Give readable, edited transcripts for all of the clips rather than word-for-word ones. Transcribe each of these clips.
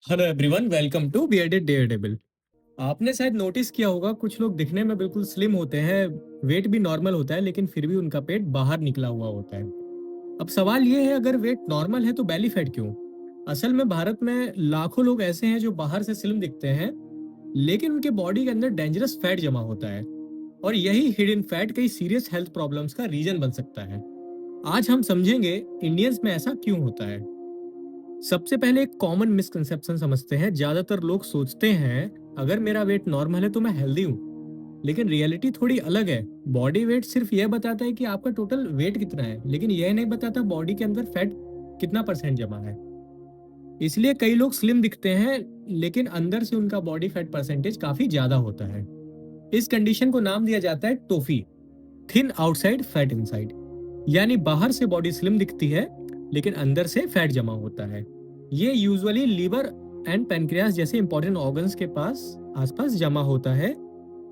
Hello everyone, welcome to Bearded Daredevil. आपने शायद notice किया होगा, कुछ लोग दिखने में बिल्कुल स्लिम होते हैं, वेट भी नॉर्मल होता है, लेकिन फिर भी उनका पेट बाहर निकला हुआ होता है। अब सवाल ये है, अगर वेट नॉर्मल है तो बेली फैट क्यों? असल में भारत में लाखों लोग ऐसे हैं जो बाहर से स्लिम दिखते हैं, लेकिन उनके बॉडी के अंदर डेंजरस फैट जमा होता है। और यही हिडन फैट कई सीरियस हेल्थ प्रॉब्लम्स का रीजन बन सकता है। आज हम समझेंगे इंडियंस में ऐसा क्यों होता है। सबसे पहले एक कॉमन मिसकंसेप्शन समझते हैं। ज्यादातर लोग सोचते हैं अगर मेरा वेट नॉर्मल है तो मैं हेल्दी हूँ, लेकिन रियलिटी थोड़ी अलग है। बॉडी वेट सिर्फ यह बताता है कि आपका टोटल वेट कितना है, लेकिन यह नहीं बताता बॉडी के अंदर फैट कितना परसेंट जमा है। इसलिए कई लोग स्लिम दिखते हैं, लेकिन अंदर से उनका बॉडी फैट परसेंटेज काफी ज्यादा होता है। इस कंडीशन को नाम दिया जाता है toffee, thin outside fat inside. यानी बाहर से बॉडी स्लिम दिखती है, लेकिन अंदर से फैट जमा होता है। ये यूजुअली लीवर एंड पेनक्रियास जैसे इंपॉर्टेंट ऑर्गन्स के पास आसपास जमा होता है।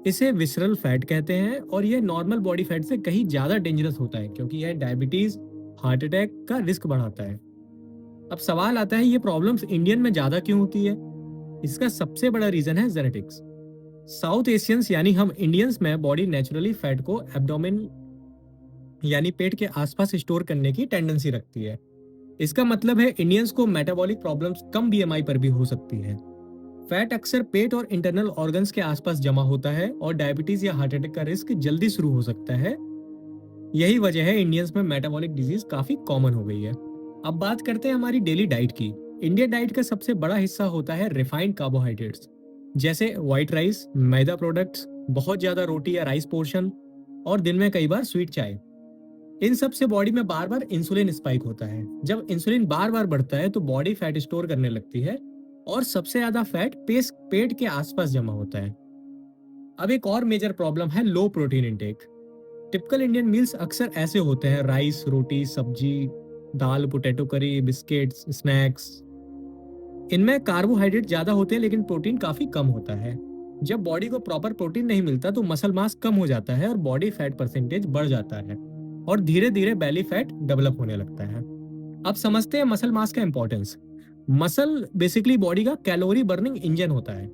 इसे विसरल फैट कहते हैं, और यह नॉर्मल बॉडी फैट से कहीं ज्यादा डेंजरस होता है, क्योंकि यह डायबिटीज, हार्ट अटैक का रिस्क बढ़ाता है। अब सवाल आता है, ये प्रॉब्लम्स इंडियन में ज्यादा क्यों होती है? इसका सबसे बड़ा रीजन है जेनेटिक्स। साउथ एशियंस यानी हम इंडियंस में बॉडी नेचुरली फैट को एब्डोमेन यानी पेट के आसपास स्टोर करने की टेंडेंसी रखती है। इसका मतलब है इंडियंस को मेटाबॉलिक प्रॉब्लम्स कम बीएमआई पर भी हो सकती है। फैट अक्सर पेट और इंटरनल ऑर्गन्स के आसपास जमा होता है, और डायबिटीज या हार्ट अटैक का रिस्क जल्दी शुरू हो सकता है। यही वजह है इंडियंस में मेटाबॉलिक डिजीज काफी कॉमन हो गई है। अब बात करते हैं हमारी डेली डाइट की। इंडियन डाइट का सबसे बड़ा हिस्सा होता है रिफाइंड कार्बोहाइड्रेट्स, जैसे व्हाइट राइस, मैदा प्रोडक्ट्स, बहुत ज्यादा रोटी या राइस पोर्शन, और दिन में कई बार स्वीट चाय। इन सब से बॉडी में बार बार इंसुलिन स्पाइक होता है। जब इंसुलिन बार बार बढ़ता है तो बॉडी फैट स्टोर करने लगती है, और सबसे ज्यादा फैट पेट के आसपास जमा होता है। अब एक और मेजर प्रॉब्लम है low protein intake. Typical Indian meals अक्सर ऐसे होते हैं: राइस, रोटी, सब्जी, दाल, पोटैटो करी, बिस्किट्स, स्नैक्स। इनमें कार्बोहाइड्रेट ज्यादा होते हैं, लेकिन प्रोटीन काफी कम होता है। जब बॉडी को प्रॉपर प्रोटीन नहीं मिलता तो मसल मास कम हो जाता है, और बॉडी फैट परसेंटेज बढ़ जाता है, और धीरे धीरे बेली फैट डेवलप होने लगता है। अब समझते हैं मसल मास का इंपॉर्टेंस। मसल बेसिकली बॉडी का कैलोरी बर्निंग इंजन होता है,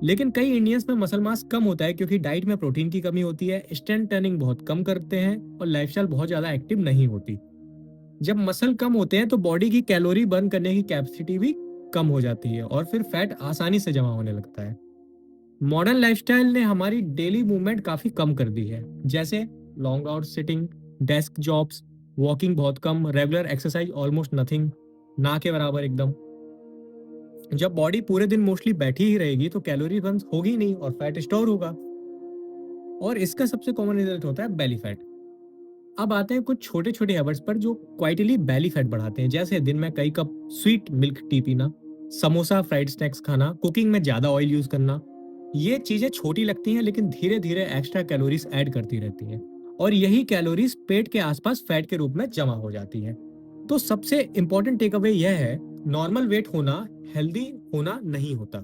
लेकिन कई इंडियंस में मसल मास कम होता है क्योंकि डाइट में प्रोटीन की कमी होती है, स्ट्रेंथ ट्रेनिंग बहुत कम करते हैं, और लाइफस्टाइल बहुत ज्यादा एक्टिव नहीं होती। जब मसल कम होते हैं तो बॉडी की कैलोरी बर्न करने की कैपेसिटी भी कम हो जाती है, और फिर फैट आसानी से जमा होने लगता है। मॉडर्न लाइफस्टाइल ने हमारी डेली मूवमेंट काफी कम कर दी है, जैसे long hour sitting, desk jobs, walking बहुत कम, रेगुलर एक्सरसाइज ऑलमोस्ट नथिंग, ना के बराबर एकदम। जब बॉडी पूरे दिन मोस्टली बैठी ही रहेगी तो कैलोरी बर्न होगी नहीं, और फैट स्टोर होगा, और इसका सबसे कॉमन रिजल्ट होता है बेली फैट। अब आते हैं कुछ छोटे छोटे हैबिट्स पर जो क्वाइटली बेली फैट बढ़ाते हैं, जैसे दिन में कई कप स्वीट मिल्क टी पीना, समोसा फ्राइड स्नैक्स खाना, कुकिंग में ज्यादा ऑयल यूज करना। ये चीजें छोटी लगती हैं, लेकिन धीरे धीरे एक्स्ट्रा कैलोरीज ऐड करती रहती हैं, और यही कैलोरीज पेट के आसपास फैट के रूप में जमा हो जाती हैं। तो सबसे इंपॉर्टेंट टेक अवे यह है, नॉर्मल वेट होना हेल्दी होना नहीं होता।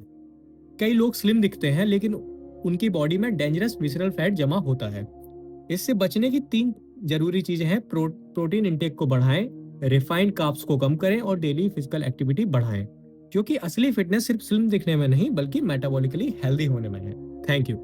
कई लोग स्लिम दिखते हैं, लेकिन उनकी बॉडी में डेंजरस विसरल फैट जमा होता है। इससे बचने की तीन जरूरी चीजें हैं: प्रोटीन इंटेक को बढ़ाएं, रिफाइंड कार्ब्स को कम करें, और डेली फिजिकल एक्टिविटी बढ़ाएं, क्योंकि असली फिटनेस सिर्फ स्लिम दिखने में नहीं बल्कि मेटाबॉलिकली हेल्दी होने में है। Thank you.